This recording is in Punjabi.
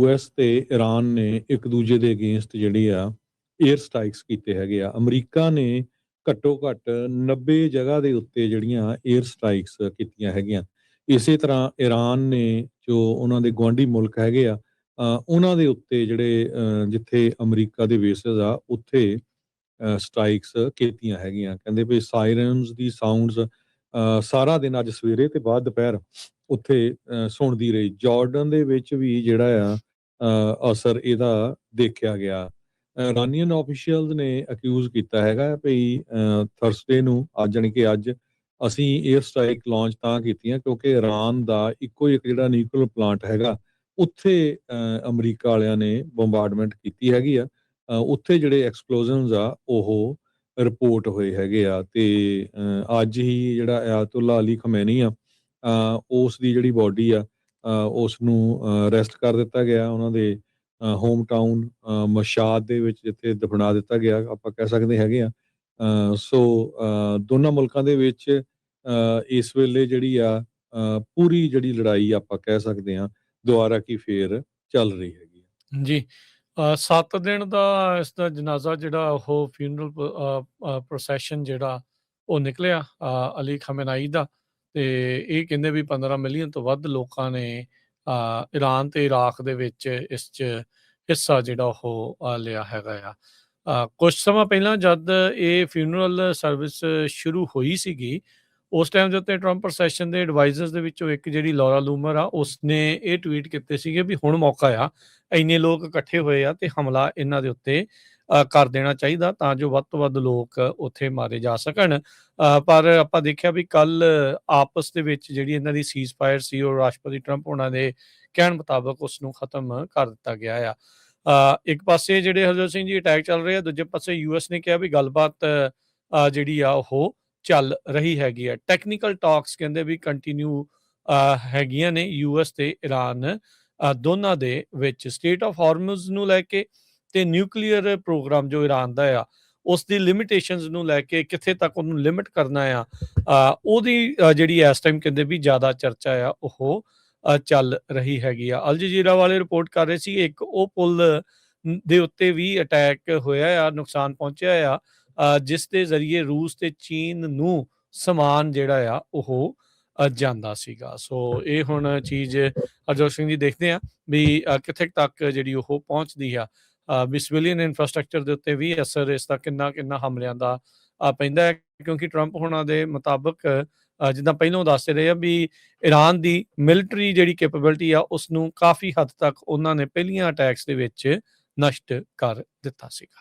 US ਤੇ ਈਰਾਨ ਨੇ ਇੱਕ ਦੂਜੇ ਦੇ ਅਗੇਂਸਟ ਜਿਹੜੀ ਆ ਏਅਰ ਸਟ੍ਰਾਈਕਸ ਕੀਤੇ ਹੈਗੇ ਆ। ਅਮਰੀਕਾ ਨੇ ਘੱਟੋ ਘੱਟ 90 ਜਗ੍ਹਾ ਦੇ ਉੱਤੇ ਜਿਹੜੀਆਂ ਏਅਰ ਸਟ੍ਰਾਈਕਸ ਕੀਤੀਆਂ ਹੈਗੀਆਂ। ਇਸੇ ਤਰ੍ਹਾਂ ਈਰਾਨ ਨੇ ਜੋ ਉਹਨਾਂ ਦੇ ਗੁਆਂਢੀ ਮੁਲਕ ਹੈਗੇ ਆ ਉਹਨਾਂ ਦੇ ਉੱਤੇ ਜਿਹੜੇ ਜਿੱਥੇ ਅਮਰੀਕਾ ਦੇ ਬੇਸਿਸ ਆ ਉੱਥੇ ਸਟ੍ਰਾਈਕਸ ਕੀਤੀਆਂ ਹੈਗੀਆਂ। ਕਹਿੰਦੇ ਵੀ ਸਾਇਰਨਸ ਦੀ ਸਾਊਂਡਸ ਸਾਰਾ ਦਿਨ ਅੱਜ ਸਵੇਰੇ ਤੇ ਬਾਅਦ ਦੁਪਹਿਰ ਉੱਥੇ ਸੁਣਦੀ ਰਹੀ। ਜਾਰਡਨ ਦੇ ਵਿੱਚ ਵੀ ਜਿਹੜਾ ਆ ਅਸਰ ਇਹਦਾ ਦੇਖਿਆ ਗਿਆ। ਇਰਾਨੀਅਨ ਆਫੀਸ਼ੀਅਲਸ ਨੇ ਅਕਿਊਜ਼ ਕੀਤਾ ਹੈਗਾ ਵੀ ਥਰਸਡੇ ਨੂੰ ਜਾਣੀ ਕਿ ਅੱਜ ਅਸੀਂ ਏਅਰ ਸਟ੍ਰਾਈਕ ਲਾਂਚ ਤਾਂ ਕੀਤੀਆਂ ਕਿਉਂਕਿ ਈਰਾਨ ਦਾ ਇੱਕੋ ਇੱਕ ਜਿਹੜਾ ਨਿਊਕਲੀਅਰ ਪਲਾਂਟ ਹੈਗਾ ਉੱਥੇ ਅਮਰੀਕਾ ਵਾਲਿਆਂ ਨੇ ਬੰਬਾਰਡਮੈਂਟ ਕੀਤੀ ਹੈਗੀ ਆ। ਉੱਥੇ ਜਿਹੜੇ ਐਕਸਪਲੋਜ਼ਨਸ ਆ ਉਹ ਰਿਪੋਰਟ ਹੋਏ ਹੈਗੇ ਆ ਤੇ ਅੱਜ ਹੀ ਜਿਹੜਾ ਆਇਤੁੱਲਾ ਅਲੀ ਖਮੈਨੀ ਆ ਉਸ ਦੀ ਜਿਹੜੀ ਬਾਡੀ ਆ ਉਸ ਨੂੰ ਅਰੈਸਟ ਕਰ ਦਿੱਤਾ ਗਿਆ ਉਹਨਾਂ ਦੇ ਹੋਮ ਟਾਊਨ ਮਸ਼ਾਦ ਦੇ ਵਿੱਚ, ਜਿੱਥੇ ਦਫਨਾ ਦਿੱਤਾ ਗਿਆ ਆਪਾਂ ਕਹਿ ਸਕਦੇ ਹੈਗੇ ਆ। ਸੋ ਦੋਨਾਂ ਮੁਲਕਾਂ ਦੇ ਵਿੱਚ ਇਸ ਵੇਲੇ ਜਿਹੜੀ ਆ ਪੂਰੀ ਜਿਹੜੀ ਲੜਾਈ ਆਪਾਂ ਕਹਿ ਸਕਦੇ ਹਾਂ ਦੁਬਾਰਾ ਕੀ ਫੇਰ ਚੱਲ ਰਹੀ ਹੈਗੀ ਜੀ। 7 ਦਿਨ ਦਾ ਇਸ ਦਾ ਜਨਾਜ਼ਾ ਜਿਹੜਾ ਉਹ ਫਿਊਨਰਲ ਪ੍ਰੋਸੈਸ਼ਨ ਜਿਹੜਾ ਉਹ ਨਿਕਲਿਆ ਅਲੀ ਖਮੇਨਾਈ ਦਾ, ਤੇ ਇਹ ਕਹਿੰਦੇ ਵੀ 15 ਮਿਲੀਅਨ ਤੋਂ ਵੱਧ ਲੋਕਾਂ ਨੇ ਈਰਾਨ ਤੇ ਇਰਾਕ ਦੇ ਵਿੱਚ ਇਸ 'ਚ ਹਿੱਸਾ ਜਿਹੜਾ ਉਹ ਲਿਆ ਹੈਗਾ ਆ। ਕੁਛ ਸਮਾਂ ਪਹਿਲਾਂ ਜਦ ਇਹ ਫਿਊਨਰਲ ਸਰਵਿਸ ਸ਼ੁਰੂ ਹੋਈ ਸੀਗੀ ਉਸ ਟਾਈਮ ਦੇ ਉੱਤੇ ਟਰੰਪ ਪ੍ਰੋਸੈਸ਼ਨ ਦੇ ਐਡਵਾਈਜ਼ਰਸ ਦੇ ਵਿੱਚੋਂ ਇੱਕ ਜਿਹੜੀ ਲੌਰਾ ਲੂਮਰ ਆ ਉਸਨੇ ਇਹ ਟਵੀਟ ਕੀਤੇ ਸੀਗੇ ਵੀ ਹੁਣ ਮੌਕਾ ਆ, ਇੰਨੇ ਲੋਕ ਇਕੱਠੇ ਹੋਏ ਆ ਤੇ ਹਮਲਾ ਇਹਨਾਂ ਦੇ ਉੱਤੇ ਕਰ ਦੇਣਾ ਚਾਹੀਦਾ ਤਾਂ ਜੋ ਵੱਧ ਤੋਂ ਵੱਧ ਲੋਕ ਉੱਥੇ ਮਾਰੇ ਜਾ ਸਕਣ। ਪਰ ਆਪਾਂ ਦੇਖਿਆ ਵੀ ਕੱਲ ਆਪਸ ਦੇ ਵਿੱਚ ਜਿਹੜੀ ਇਹਨਾਂ ਦੀ ਸੀਜ਼ ਫਾਇਰ ਸੀ ਉਹ ਰਾਸ਼ਟਰਪਤੀ ਟਰੰਪ ਉਹਨਾਂ ਦੇ ਕਹਿਣ ਮੁਤਾਬਕ ਉਸ ਨੂੰ ਖਤਮ ਕਰ ਦਿੱਤਾ ਗਿਆ ਆ। ਇੱਕ ਪਾਸੇ ਜਿਹੜੇ ਹਰਜੋਤ ਸਿੰਘ ਜੀ ਅਟੈਕ ਚੱਲ ਰਹੇ ਆ, ਦੂਜੇ ਪਾਸੇ US ਨੇ ਕਿਹਾ ਵੀ ਗੱਲਬਾਤ ਜਿਹੜੀ ਆ ਉਹ ਚੱਲ ਰਹੀ ਹੈਗੀ ਆ। ਟੈਕਨੀਕਲ ਟਾਕਸ ਕਹਿੰਦੇ ਵੀ ਕੰਟੀਨਿਊ ਹੈਗੀਆਂ ਨੇ US ਤੇ ਈਰਾਨ ਦੋਨਾਂ ਦੇ ਵਿੱਚ। ਸਟੇਟ ਆਫ ਹਾਰਮਜ਼ ਨੂੰ ਲੈ ਕੇ ਤੇ ਨਿਊਕਲੀਅਰ ਪ੍ਰੋਗਰਾਮ ਜੋ ਈਰਾਨ ਦਾ ਆ ਉਸ ਦੀ ਲਿਮਿਟੇਸ਼ਨਸ ਨੂੰ ਲੈ ਕੇ ਕਿੱਥੇ ਤੱਕ ਉਹਨੂੰ ਲਿਮਿਟ ਕਰਨਾ ਆ ਉਹਦੀ ਜਿਹੜੀ ਇਸ ਟਾਈਮ ਕਹਿੰਦੇ ਵੀ ਜ਼ਿਆਦਾ ਚਰਚਾ ਆ ਉਹ ਚੱਲ ਰਹੀ ਹੈਗੀ ਆ। ਅਲ ਜਜ਼ੀਰਾ ਵਾਲੇ ਰਿਪੋਰਟ ਕਰ ਰਹੇ ਸੀ ਇੱਕ ਉਹ ਪੁਲ ਦੇ ਉੱਤੇ ਵੀ ਅਟੈਕ ਹੋਇਆ ਆ, ਨੁਕਸਾਨ ਪਹੁੰਚਿਆ ਆ ਜਿਸ ਦੇ ਜ਼ਰੀਏ ਰੂਸ ਤੇ ਚੀਨ ਨੂੰ ਸਮਾਨ ਜਿਹੜਾ ਆ ਉਹ ਜਾਂਦਾ ਸੀਗਾ। ਸੋ ਇਹ ਹੁਣ ਚੀਜ਼ ਹਰਜੋਤ ਸਿੰਘ ਜੀ ਦੇਖਦੇ ਆ ਵੀ ਕਿੱਥੇ ਤੱਕ ਜਿਹੜੀ ਉਹ ਪਹੁੰਚਦੀ ਆ। ਵੀ ਸਿਵਿਲੀਅਨ ਇਨਫਰਾਸਟਰਕਚਰ ਦੇ ਉੱਤੇ ਵੀ ਅਸਰ ਇਸ ਦਾ ਕਿੰਨਾ ਹਮਲਿਆਂ ਦਾ ਪੈਂਦਾ ਹੈ, ਕਿਉਂਕਿ ਟਰੰਪ ਹੋਣਾ ਦੇ ਮੁਤਾਬਕ ਜਿੱਦਾਂ ਪਹਿਲਾਂ ਦੱਸਦੇ ਰਹੇ ਆ ਵੀ ਈਰਾਨ ਦੀ ਮਿਲਟਰੀ ਜਿਹੜੀ ਕੈਪੇਬਿਲਿਟੀ ਆ ਉਸ ਨੂੰ ਕਾਫੀ ਹੱਦ ਤੱਕ ਉਹਨਾਂ ਨੇ ਪਹਿਲੀਆਂ ਅਟੈਕਸ ਦੇ ਵਿੱਚ ਨਸ਼ਟ ਕਰ ਦਿੱਤਾ ਸੀਗਾ।